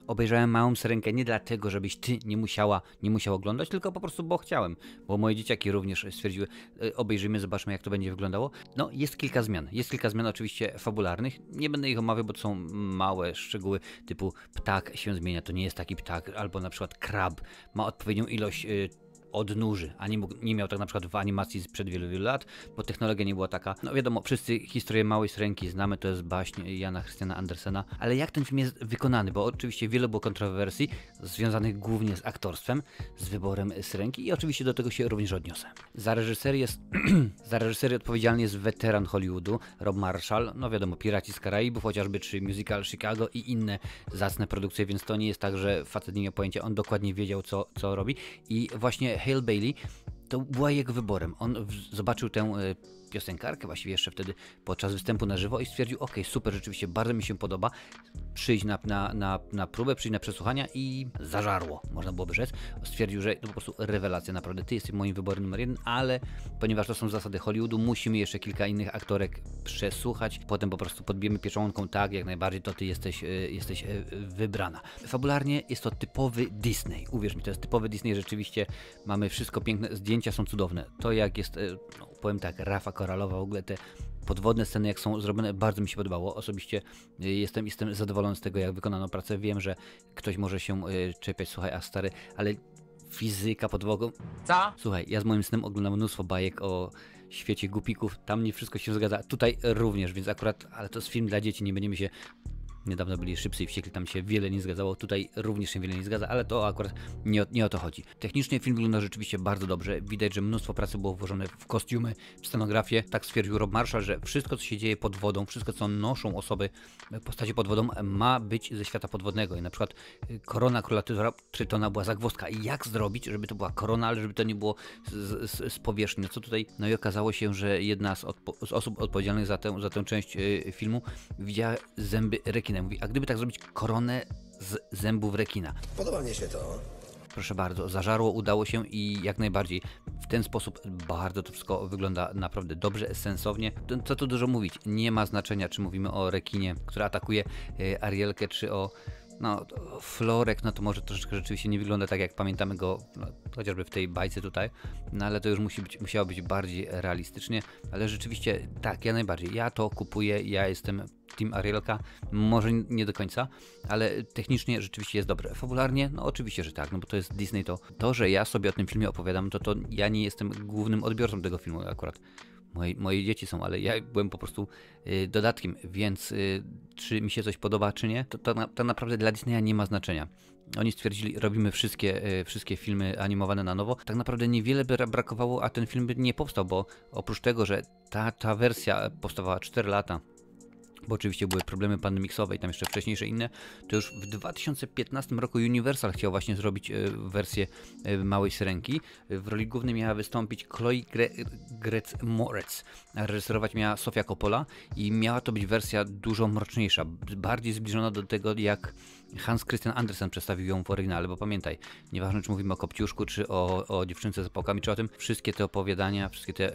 obejrzałem Małą Syrenkę nie dlatego, żebyś ty nie musiał oglądać, tylko po prostu, bo chciałem. Bo moje dzieciaki również stwierdziły, obejrzyjmy, zobaczmy, jak to będzie wyglądało. No, jest kilka zmian. Jest kilka zmian oczywiście fabularnych. Nie będę ich omawiał, bo to są małe szczegóły, typu ptak się zmienia, to nie jest taki ptak, albo na przykład krab ma odpowiednią ilość odnóży, a nie miał tak na przykład w animacji sprzed wielu, wielu lat, bo technologia nie była taka. No wiadomo, wszyscy historię Małej Syrenki znamy, to jest baśń Jana Christiana Andersena, ale jak ten film jest wykonany, bo oczywiście wiele było kontrowersji związanych głównie z aktorstwem, z wyborem Syrenki i oczywiście do tego się również odniosę. Za reżyserię odpowiedzialny jest weteran Hollywoodu, Rob Marshall, no wiadomo, Piraci z Karaibów chociażby, czy musical Chicago i inne zacne produkcje, więc to nie jest tak, że facet nie miał pojęcia, on dokładnie wiedział, co robi i właśnie Hale Bailey to była jego wyborem. On zobaczył tę piosenkarkę właściwie jeszcze wtedy podczas występu na żywo i stwierdził, ok, super, rzeczywiście bardzo mi się podoba, przyjść na próbę, przyjść na przesłuchania i zażarło, można byłoby rzec. Stwierdził, że to po prostu rewelacja, naprawdę, ty jesteś moim wyborem numer 1, ale ponieważ to są zasady Hollywoodu, musimy jeszcze kilka innych aktorek przesłuchać, potem po prostu podbijemy pieczątką, tak, jak najbardziej, to ty jesteś wybrana. Fabularnie jest to typowy Disney, uwierz mi, to jest typowy Disney, rzeczywiście mamy wszystko piękne, zdjęcia są cudowne, to jak jest, no, powiem tak, rafa koralowa, w ogóle te podwodne sceny, jak są zrobione, bardzo mi się podobało. Osobiście jestem zadowolony z tego, jak wykonano pracę. Wiem, że ktoś może się czepiać, słuchaj, a stary, ale fizyka podwogą. Co? Słuchaj, ja z moim synem oglądam mnóstwo bajek o świecie gupików, tam nie wszystko się zgadza, tutaj również, więc akurat, ale to jest film dla dzieci, nie będziemy się... Niedawno byli Szybcy i Wściekli, tam się wiele nie zgadzało, tutaj również się wiele nie zgadza, ale to akurat nie o to chodzi. Technicznie film wygląda rzeczywiście bardzo dobrze, widać, że mnóstwo pracy było włożone w kostiumy, w scenografię. Tak stwierdził Rob Marshall, że wszystko, co się dzieje pod wodą, wszystko, co noszą osoby w postaci pod wodą, ma być ze świata podwodnego. I na przykład korona króla Trytona była zagwozdka. I jak zrobić, żeby to była korona, ale żeby to nie było z powierzchni. No co tutaj? No i okazało się, że jedna z osób odpowiedzialnych za tę część filmu widziała zęby rekina. Mówi, a gdyby tak zrobić koronę z zębów rekina? Podoba mnie się to. Proszę bardzo, zażarło, udało się i jak najbardziej w ten sposób bardzo to wszystko wygląda naprawdę dobrze, sensownie. Co tu dużo mówić, nie ma znaczenia, czy mówimy o rekinie, który atakuje Arielkę, czy o Florek, no to może troszeczkę rzeczywiście nie wygląda tak, jak pamiętamy go, no, chociażby w tej bajce tutaj, no ale to już musiało być bardziej realistycznie, ale rzeczywiście tak, ja najbardziej, ja to kupuję, ja jestem Team Arielka, może nie do końca, ale technicznie rzeczywiście jest dobre. Fabularnie, no oczywiście, że tak, no bo to jest Disney, to że ja sobie o tym filmie opowiadam, to ja nie jestem głównym odbiorcą tego filmu akurat. Moje dzieci są, ale ja byłem po prostu dodatkiem, więc czy mi się coś podoba, czy nie, to naprawdę dla Disneya nie ma znaczenia. Oni stwierdzili, robimy wszystkie filmy animowane na nowo. Tak naprawdę niewiele by brakowało, a ten film by nie powstał, bo oprócz tego, że ta wersja powstawała 4 lata, bo oczywiście były problemy pandemiksowe i tam jeszcze wcześniejsze inne, to już w 2015 roku Universal chciał właśnie zrobić wersję Małej Syrenki. W roli głównej miała wystąpić Chloe Grace Moretz, a reżyserować miała Sofia Coppola i miała to być wersja dużo mroczniejsza, bardziej zbliżona do tego, jak Hans Christian Andersen przedstawił ją w oryginale, bo pamiętaj, nieważne czy mówimy o Kopciuszku, czy o Dziewczynce z apałkami, czy o tym, wszystkie te opowiadania, wszystkie te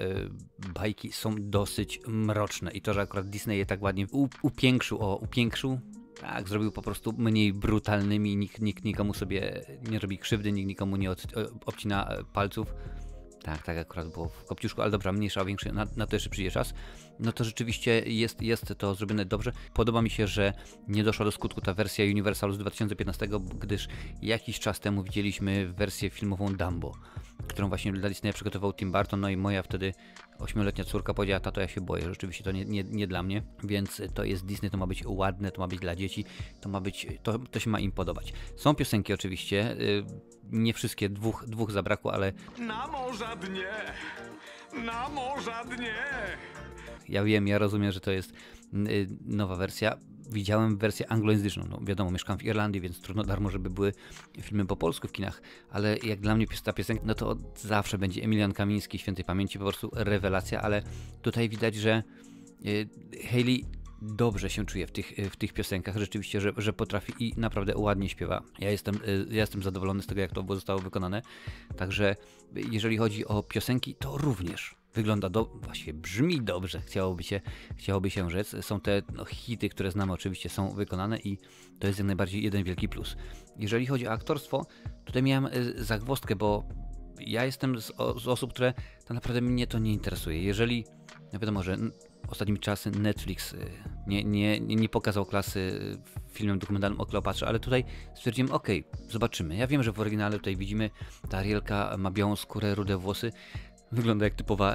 bajki są dosyć mroczne i to, że akurat Disney je tak ładnie upiększył, tak, zrobił po prostu mniej brutalnymi, nikt nikomu sobie nie robi krzywdy, nikt nikomu nie obcina palców. Tak akurat było w Kopciuszku, ale dobra, mniejsza o większy, na to jeszcze przyjdzie czas. No to rzeczywiście jest to zrobione dobrze. Podoba mi się, że nie doszła do skutku ta wersja Universalu z 2015, gdyż jakiś czas temu widzieliśmy wersję filmową Dumbo, którą właśnie dla Disneya przygotował Tim Burton, no i moja wtedy 8-letnia córka powiedziała, tato, ja się boję, rzeczywiście to nie dla mnie, więc to jest Disney, to ma być ładne, to ma być dla dzieci, to się ma im podobać. Są piosenki oczywiście, nie wszystkie, dwóch zabrakło, ale... Na morza dnie! Na morza dnie! Ja wiem, ja rozumiem, że to jest nowa wersja. Widziałem wersję anglojęzyczną, no wiadomo, mieszkam w Irlandii, więc trudno darmo, żeby były filmy po polsku w kinach, ale jak dla mnie ta piosenka, no to zawsze będzie Emilian Kamiński, świętej pamięci, po prostu rewelacja, ale tutaj widać, że Hayley dobrze się czuje w tych piosenkach, rzeczywiście, że potrafi i naprawdę ładnie śpiewa. Ja jestem zadowolony z tego, jak to zostało wykonane, także jeżeli chodzi o piosenki, to również wygląda właściwie brzmi dobrze, chciałoby się rzec. Są te hity, które znamy oczywiście, są wykonane i to jest jak najbardziej jeden wielki plus. Jeżeli chodzi o aktorstwo, tutaj miałem zagwozdkę, bo ja jestem z osób, które tak naprawdę mnie to nie interesuje. Jeżeli, no wiadomo, że ostatnimi czasy Netflix nie pokazał klasy filmem dokumentalnym o Kleopatrze, ale tutaj stwierdziłem, okej, zobaczymy. Ja wiem, że w oryginale tutaj widzimy, ta Arielka ma białą skórę, rude włosy, wygląda jak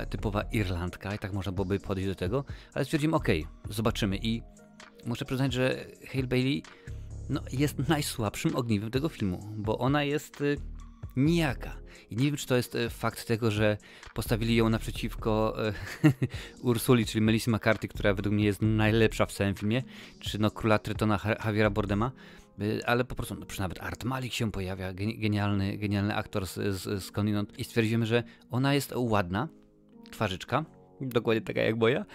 typowa Irlandka i tak można byłoby podejść do tego, ale stwierdziłem, okej, zobaczymy i muszę przyznać, że Halle Bailey jest najsłabszym ogniwem tego filmu, bo ona jest nijaka. I nie wiem, czy to jest fakt tego, że postawili ją naprzeciwko Ursuli, czyli Melissy McCarthy, która według mnie jest najlepsza w całym filmie, czy Króla Trytona Javiera Bardema, ale po prostu nawet Art Malik się pojawia, genialny aktor z Konинont i stwierdzimy, że ona jest ładna, twarzyczka, dokładnie taka jak moja,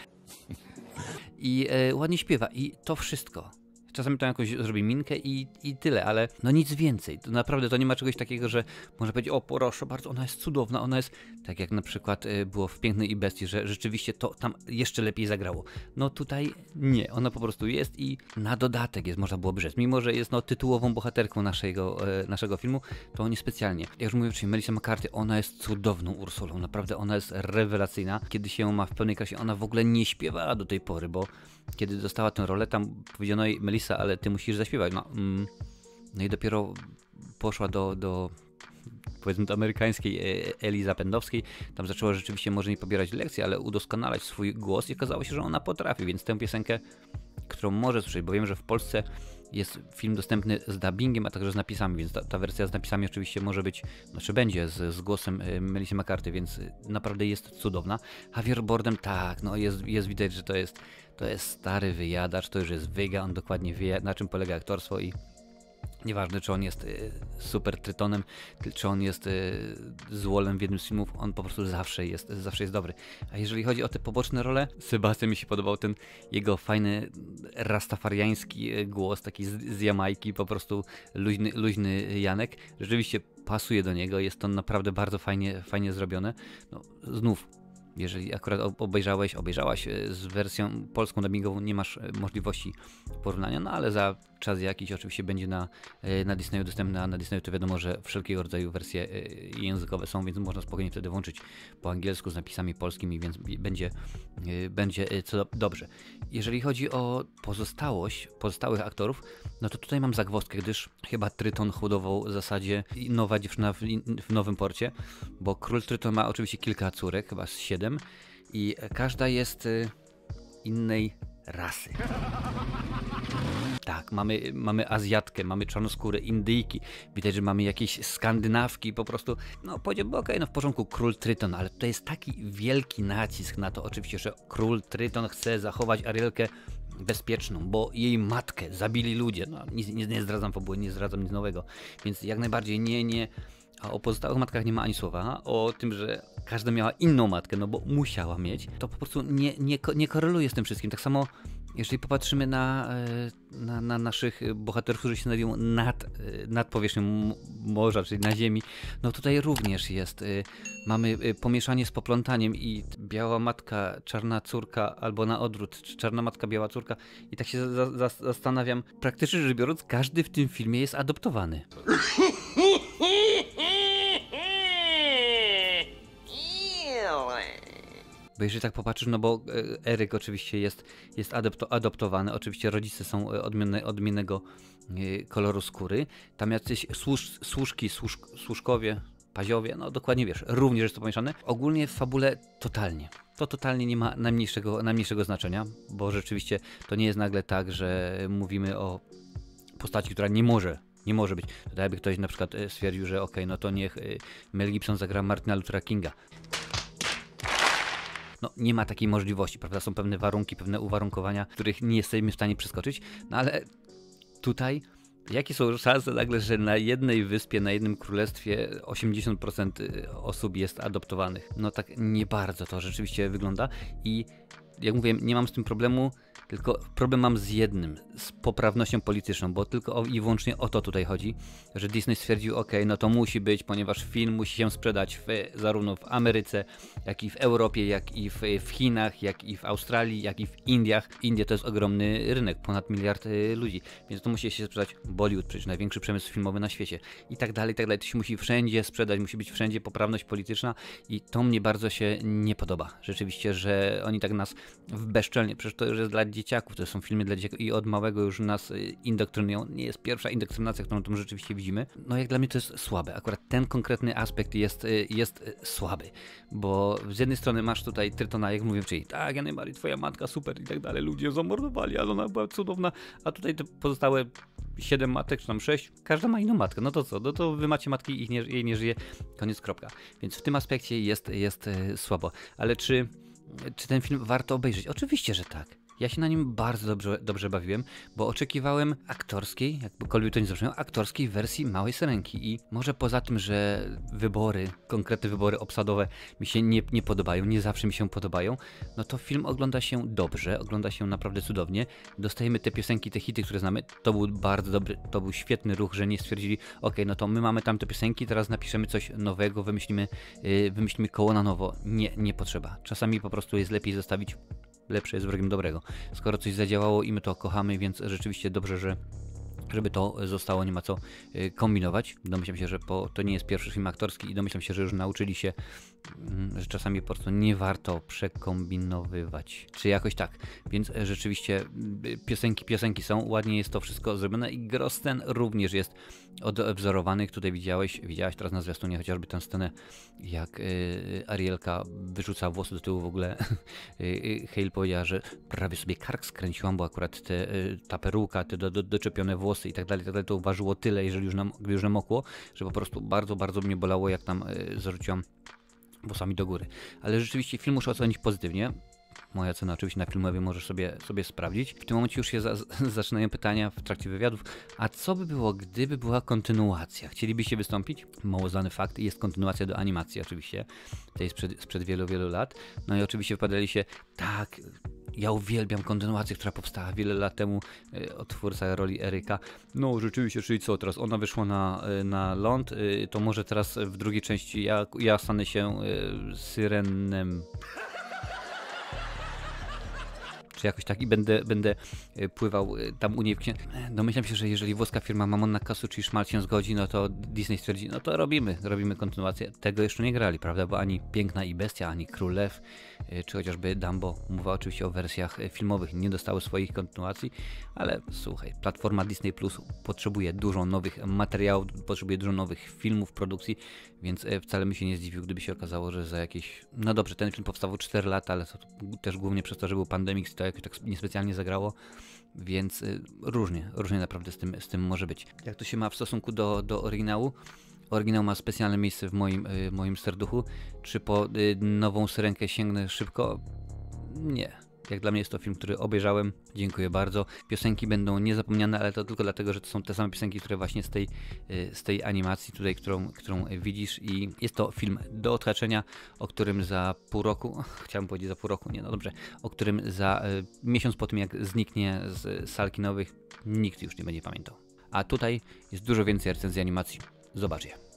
i ładnie śpiewa i to wszystko. Czasami to jakoś zrobi minkę i tyle, ale nic więcej. To naprawdę to nie ma czegoś takiego, że można powiedzieć, o proszę bardzo, ona jest cudowna, ona jest tak jak na przykład było w Pięknej i Bestii, że rzeczywiście to tam jeszcze lepiej zagrało. No tutaj nie, ona po prostu jest i na dodatek jest, można byłoby rzec. Mimo, że jest tytułową bohaterką naszego filmu, to niespecjalnie. Jak już mówię, czyli Melissa McCarthy, ona jest cudowną Ursulą, naprawdę ona jest rewelacyjna. Kiedy się ją ma w pełnej krasie, ona w ogóle nie śpiewała do tej pory, bo kiedy dostała tę rolę, tam powiedziano jej, Melissa, ale ty musisz zaśpiewać. No i dopiero poszła do powiedzmy do amerykańskiej Eli Zapędowskiej. Tam zaczęła rzeczywiście może nie pobierać lekcji, ale udoskonalać swój głos i okazało się, że ona potrafi, więc tę piosenkę, którą może słyszeć, bo wiem, że w Polsce jest film dostępny z dubbingiem, a także z napisami, więc ta wersja z napisami oczywiście może być, będzie z głosem Melissy McCarthy, więc naprawdę jest cudowna. Javier Bardem, tak, jest widać, że to jest stary wyjadacz, to już jest wyga, on dokładnie wie, na czym polega aktorstwo i nieważne, czy on jest super Trytonem, czy on jest złolem w jednym z filmów, on po prostu zawsze jest dobry. A jeżeli chodzi o te poboczne role, Sebastian mi się podobał, ten jego fajny rastafariański głos, taki z Jamajki, po prostu luźny Janek. Rzeczywiście pasuje do niego, jest to naprawdę bardzo fajnie zrobione. Znów, jeżeli akurat obejrzałaś z wersją polską dubbingową, nie masz możliwości porównania, ale za czas jakiś oczywiście będzie na Disneyu dostępna. Na Disneyu to wiadomo, że wszelkiego rodzaju wersje językowe są, więc można spokojnie wtedy włączyć po angielsku z napisami polskimi, więc będzie dobrze. Jeżeli chodzi o pozostałych aktorów, to tutaj mam zagwozdkę, gdyż chyba Tryton hodował w zasadzie nowa dziewczyna w Nowym Porcie, bo Król Tryton ma oczywiście kilka córek, chyba z 7 i każda jest innej rasy. Tak, mamy Azjatkę, mamy czarnoskóre Indyjki, widać, że mamy jakieś Skandynawki, po prostu, powiedziałbym, w porządku, Król Tryton, ale to jest taki wielki nacisk na to oczywiście, że Król Tryton chce zachować Arielkę bezpieczną, bo jej matkę zabili ludzie, nie zdradzam fabuły, nie zdradzam nic nowego, więc jak najbardziej nie. A o pozostałych matkach nie ma ani słowa. O tym, że każda miała inną matkę, bo musiała mieć, to po prostu nie koreluje z tym wszystkim. Tak samo, jeżeli popatrzymy na naszych bohaterów, którzy się znajdują nad powierzchnią morza, czyli na ziemi, tutaj również jest. Mamy pomieszanie z poplątaniem i biała matka, czarna córka, albo na odwrót, czarna matka, biała córka. I tak się zastanawiam, praktycznie rzecz biorąc, każdy w tym filmie jest adoptowany. Bo jeżeli tak popatrzysz, bo Eryk oczywiście jest adoptowany, oczywiście rodzice są odmiennego koloru skóry, tam jacyś służkowie, paziowie, dokładnie wiesz, również jest to pomieszane. Ogólnie w fabule totalnie nie ma najmniejszego znaczenia, bo rzeczywiście to nie jest nagle tak, że mówimy o postaci, która nie może być. To jakby ktoś na przykład stwierdził, że to niech Mel Gibson zagra Martina Luthera Kinga. Nie ma takiej możliwości, prawda? Są pewne warunki, pewne uwarunkowania, których nie jesteśmy w stanie przeskoczyć, ale tutaj jakie są szanse nagle, że na jednej wyspie, na jednym królestwie 80% osób jest adoptowanych? Tak nie bardzo to rzeczywiście wygląda i jak mówię, nie mam z tym problemu, Tylko problem mam z jednym, z poprawnością polityczną, bo tylko i wyłącznie o to tutaj chodzi, że Disney stwierdził, ok, no to musi być, ponieważ film musi się sprzedać zarówno w Ameryce, jak i w Europie, jak i w Chinach, jak i w Australii, jak i w Indiach. Indie to jest ogromny rynek, ponad 1 miliard ludzi, więc to musi się sprzedać. Bollywood, przecież największy przemysł filmowy na świecie i tak dalej, i tak dalej. To się musi wszędzie sprzedać, musi być wszędzie poprawność polityczna i to mnie bardzo się nie podoba. Rzeczywiście, że oni tak nas bezczelnie, przecież to już jest dla dzieciaków, to są filmy dla dzieciaków i od małego już nas indoktrynują. Nie jest pierwsza indoktrynacja, którą tu rzeczywiście widzimy. No jak dla mnie to jest słabe. Akurat ten konkretny aspekt jest słaby, bo z jednej strony masz tutaj Trytona, jak mówię, czyli tak, ja najbardziej twoja matka, super i tak dalej, ludzie ją zamordowali, ale ona była cudowna, a tutaj te pozostałe 7 matek, czy tam 6, każda ma inną matkę, no to co, no to wy macie matki i jej nie żyje, koniec, kropka. Więc w tym aspekcie jest słabo, ale czy ten film warto obejrzeć? Oczywiście, że tak. Ja się na nim bardzo dobrze bawiłem, bo oczekiwałem aktorskiej, jakbykolwiek to nie zabrzmiało, aktorskiej wersji Małej Syrenki i może poza tym, że konkretne wybory obsadowe mi się nie podobają, nie zawsze mi się podobają, no to film ogląda się dobrze, ogląda się naprawdę cudownie, dostajemy te piosenki, te hity, które znamy, to był bardzo dobry, to był świetny ruch, że nie stwierdzili, ok, no to my mamy tamte piosenki, teraz napiszemy coś nowego, wymyślimy koło na nowo. Nie potrzeba. Czasami po prostu jest lepiej zostawić, lepsze jest wrogiem dobrego. Skoro coś zadziałało i my to kochamy, więc rzeczywiście dobrze, żeby to zostało, nie ma co kombinować. Domyślam się, że to nie jest pierwszy film aktorski i domyślam się, że już nauczyli się, że czasami po prostu nie warto przekombinowywać. Czy jakoś tak. Więc rzeczywiście piosenki są, ładnie jest to wszystko zrobione i gros scen również jest odwzorowanych. Tutaj widziałaś teraz na zwiastunie chociażby tę scenę, jak Arielka wyrzuca włosy do tyłu w ogóle. Hale powiedziała, że prawie sobie kark skręciłam, bo akurat ta peruka, te doczepione włosy i tak dalej, to ważyło tyle, jeżeli już namokło, że po prostu bardzo mnie bolało, jak tam zarzuciłam włosami do góry. Ale rzeczywiście film muszę ocenić pozytywnie. Moja cena oczywiście na Filmwebie możesz sobie sprawdzić. W tym momencie już się zaczynają pytania w trakcie wywiadów. A co by było, gdyby była kontynuacja? Chcielibyście wystąpić? Mało znany fakt. Jest kontynuacja do animacji oczywiście. Tej sprzed wielu lat. No i oczywiście wypadali się, tak, ja uwielbiam kontynuację, która powstała wiele lat temu od twórca roli Eryka. No rzeczywiście, czyli co, teraz ona wyszła na ląd, to może teraz w drugiej części ja stanę się Syrenem. Czy jakoś tak i będę pływał tam u niej w Domyślam się, że jeżeli włoska firma Mamon Nakatsu czy Szmal się zgodzi, no to Disney stwierdzi, no to robimy kontynuację. Tego jeszcze nie grali, prawda, bo ani Piękna i Bestia, ani Król Lew, czy chociażby Dumbo, mówię oczywiście o wersjach filmowych, nie dostały swoich kontynuacji, ale słuchaj, platforma Disney Plus potrzebuje dużo nowych materiałów, potrzebuje dużo nowych filmów, produkcji, więc wcale bym się nie zdziwił, gdyby się okazało, że za jakieś... No dobrze, ten film powstał 4 lata, ale to też głównie przez to, że był pandemik, to jakoś tak niespecjalnie zagrało, więc różnie naprawdę z tym może być. Jak to się ma w stosunku do oryginału? Oryginał ma specjalne miejsce w moim serduchu. Czy po nową Syrenkę sięgnę szybko? Nie. Jak dla mnie jest to film, który obejrzałem. Dziękuję bardzo. Piosenki będą niezapomniane, ale to tylko dlatego, że to są te same piosenki, które właśnie z tej animacji tutaj, którą widzisz i jest to film do odhaczenia, o którym za pół roku, chciałem powiedzieć za pół roku, nie, no dobrze, o którym za miesiąc po tym, jak zniknie z sal kinowych, nikt już nie będzie pamiętał. A tutaj jest dużo więcej recenzji animacji. Zobacz je.